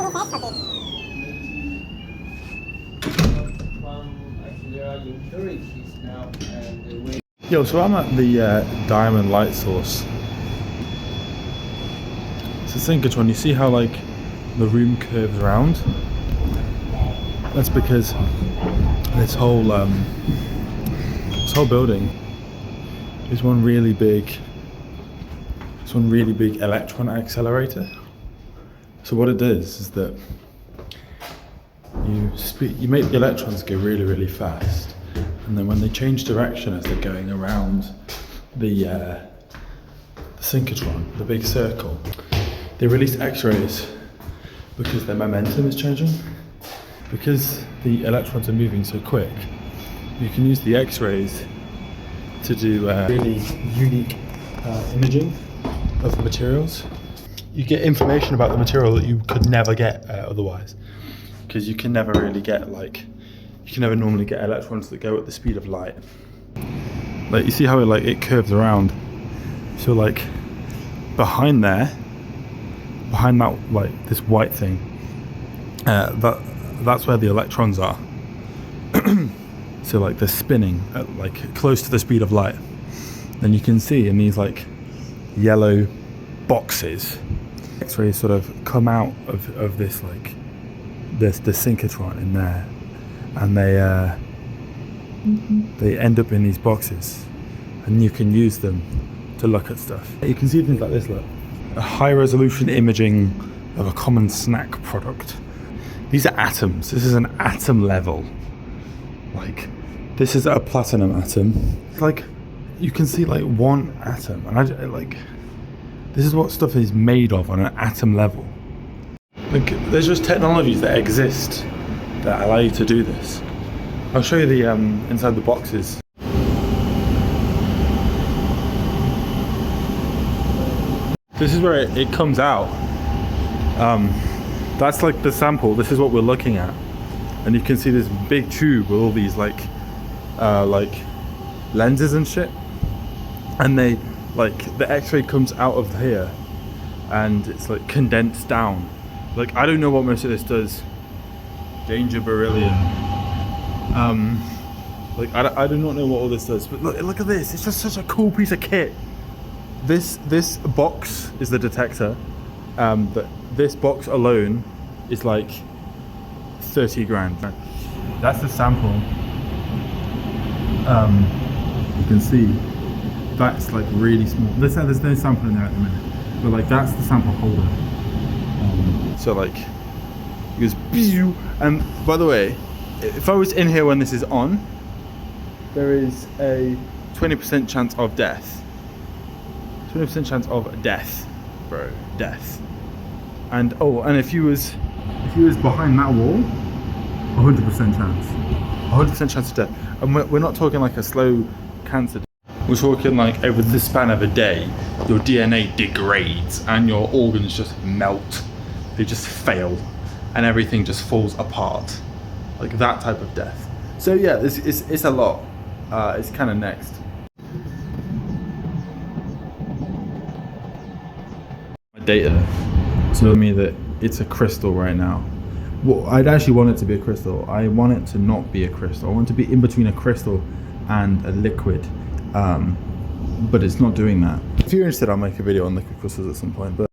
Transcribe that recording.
Actually, there are impurities now, and the way. Yo, so I'm at the diamond light source. It's a synchrotron. You see how like the room curves around? That's because this whole building is one really big electron accelerator. So what it does is that you make the electrons go really, really fast, and then when they change direction as they're going around the synchrotron, the big circle, they release X-rays because their momentum is changing. Because the electrons are moving so quick, you can use the X-rays to do really unique imaging of the materials. You get information about the material that you could never get otherwise, because you can never really get you can never normally get electrons that go at the speed of light. Like you see how it curves around. So like behind that this white thing, that's where the electrons are. So like they're spinning at close to the speed of light. Then you can see in these yellow boxes, X-rays sort of come out of this the synchrotron in there, and they end up in these boxes, and you can use them to look at stuff. You can see things like this. Look, a high resolution imaging of a common snack product. These are atoms. This is an atom level. This is a platinum atom. You can see one atom, and this is what stuff is made of on an atom level. There's just technologies that exist that allow you to do this. I'll show you the inside the boxes. This is where it comes out. That's the sample. This is what we're looking at, and you can see this big tube with all these lenses and shit, and the X-ray comes out of here, and it's condensed down. I don't know what most of this does. Danger beryllium. I do not know what all this does, but look at this. It's just such a cool piece of kit. This box is the detector. But this box alone is 30 grand. That's the sample. You can see that's really small. There's no sample in there at the minute, but that's the sample holder. So it goes, and by the way, if I was in here when this is on, there is a 20% chance of death. 20% chance of death, bro, death. And if you was behind that wall, 100% chance. 100% chance of death. And we're not talking a slow cancer. We're talking over the span of a day, your DNA degrades and your organs just melt. They just fail, and everything just falls apart. That type of death. So yeah, it's a lot. It's kind of next. My data told me that it's a crystal right now. Well, I'd actually want it to be a crystal. I want it to not be a crystal. I want it to be in between a crystal and a liquid. But it's not doing that. If you're interested, I'll make a video on liquid crystals at some point. But